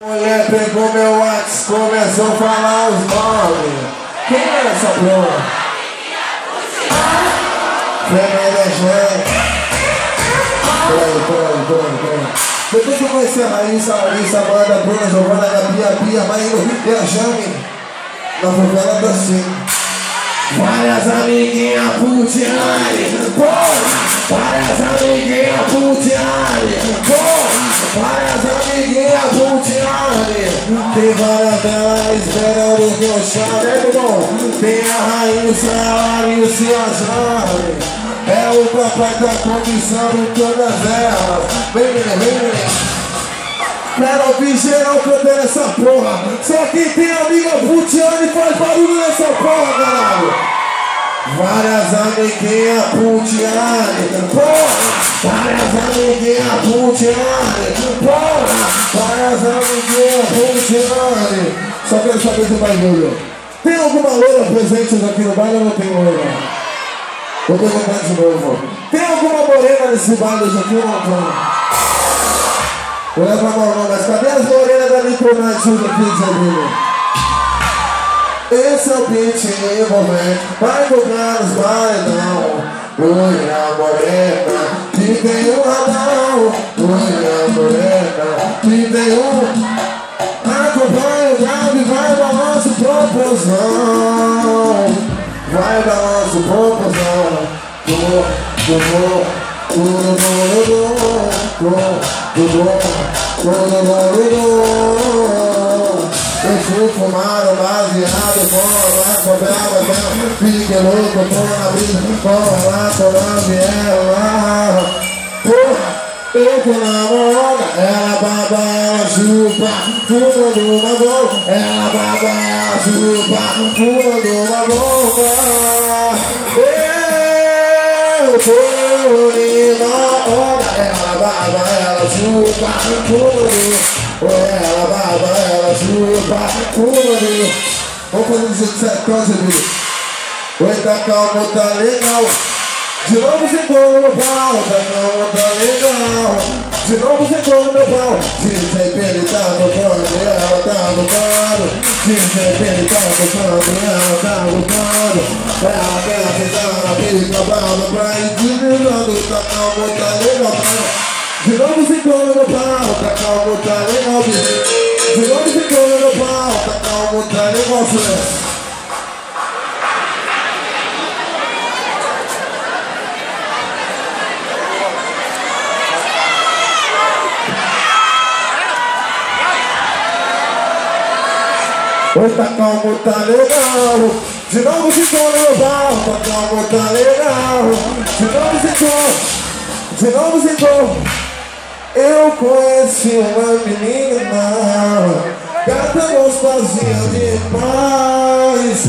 Mulher pegou meu WhatsApp, começou a falar os nomes. Quem é essa porra? Fernanda Jean. Peraí. Depois que eu conheci a Raíssa, Larissa, Amanda, Bruna, Giovana, Gabi, Bia, Maíro e a Jami, na favela da Sim. Várias amiguinhas putiane, porra! Várias amiguinhas putiane, porra! Várias amiguinhas putiane. Tem várias delas esperando que eu chame, irmão. Tem a Raíssa, a Larissa e a Jami. É o papai tá conquistando todas elas. Vem, menina. Quero ouvir geral cantando essa porra. Só quem tem amiga putiane faz barulho nessa porra, caralho. Várias amiguinhas putiane, porra. Várias amiguinhas putiane, porra. Várias amiguinhas putiane. Só quero saber do bagulho. Tem alguma loira presente aqui no baile ou não tem loira? Vou perguntar de novo. Tem alguma morena nesse baile aqui ou não tem? Vou levar a mão não, mas cadê as morenas da Nicolai junto aqui de Janeiro? Esse é o beat envolvente, vai tocar nos bailão. Loira morena, que tem um radão. Loira morena, que tem um... Acompanha o grave, vai balanço proporção. Vai balanço proporção. Eu fui fumar um baseado com a favela, fique louco, tô na brisa, com a viela. Eu tô na moda, ela baba, ela chupa, fuma de uma boca, ela baba, ela chupa, fuma de uma boca. Eu tô na onda, ela baba, ela chupa, fuma de ela baba, ela chupa, fuma de. Vamos fazer do jeito certo, amigo. Oi, tá calmo, tá legal. De novo sentou no meu pau, tá calmo, tá legal. De novo sentou no meu pau. DJ Pedro tá tocando, ela tá tocando. DJ Pedro tá tocando, ela tá tocando. Ela quer sentar na pica, bala pra ir desligando. Tá calmo, tá legal. De novo sentou no meu pau, tá calmo, tá legal. De novo sentou no meu pau, tá calmo, tá legal. Oi, tá calmo, tá legal. De novo ficou no meu barro, tá calmo, tá legal. De novo ficou. Eu conheci uma menina, gata gostosinha demais.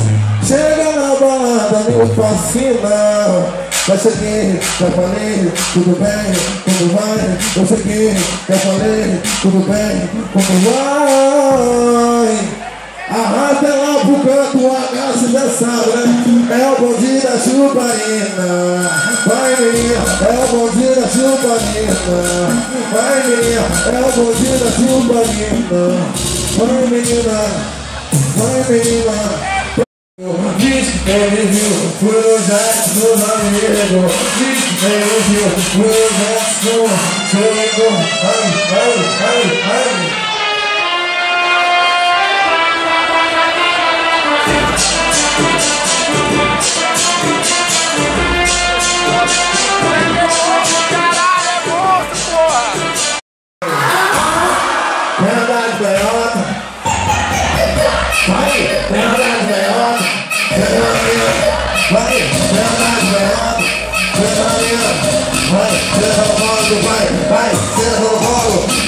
Chega na balada, me fascina. Já cheguei, já falei, tudo bem, como vai? Eu cheguei, já falei, tudo bem, como vai? Arrasta lá pro canto, o H, você já sabe, né? É o bonde da chuparina. Vai, menina, é o bonde da chuparina. Vai, menina, é o bonde da chuparina. Vai, menina, vai, menina. Diz que ele viu, foi o Jack dos amigos. Diz que ele viu, foi o Jack dos amigos. Ai.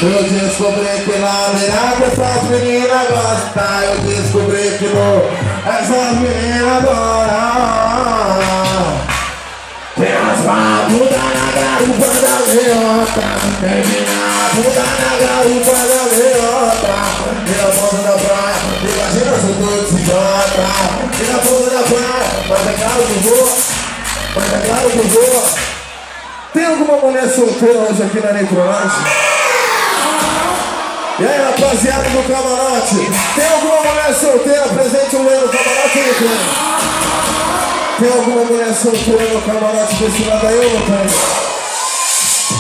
Eu descobri que na mirada essas meninas gostam. Eu descobri que essas meninas adoram. Tem as babudas na garupa da leota. Tem mina puta na garupa da leota. E na ponta da praia, imagina se eu tô de idiota. E na ponta da praia, mas é claro que voa. Tem alguma mulher solteira hoje aqui na Necrolante? E aí, rapaz? rapaziada do camarote. Tem alguma mulher solteira presente no camarote ou não tem? Tem alguma mulher solteira no camarote desse lado aí ou não tem?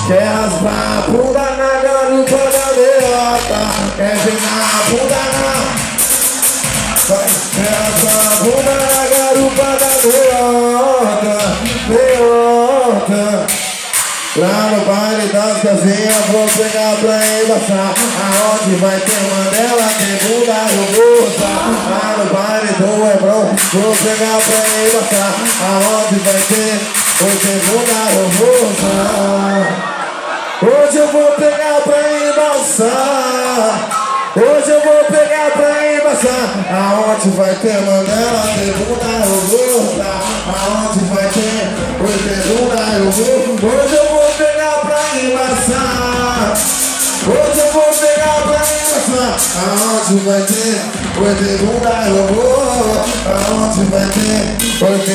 Quer raspar a bunda na garupa da derrota? Quer pegar a bunda na... Quer raspar a bunda na garupa da derrota? Lá no baile das casinhas vou pegar pra embaixar. Aonde vai ter Mandela, tem bunda robusta. Lá no baile do Hebron vou pegar pra embaixar. Aonde vai ter, hoje tem bunda robusta. Hoje eu vou pegar pra embaixar. Hoje eu vou pegar pra embaixar. Aonde vai ter Mandela, tem bunda robusta. Aonde vai ter, hoje tem bunda robusta. Hoje eu vou pegar pra embaixar. Hoje eu vou pegar pra embaixar. Aonde vai ter, hoje tem bunda robusta. Aonde vai ter, hoje tem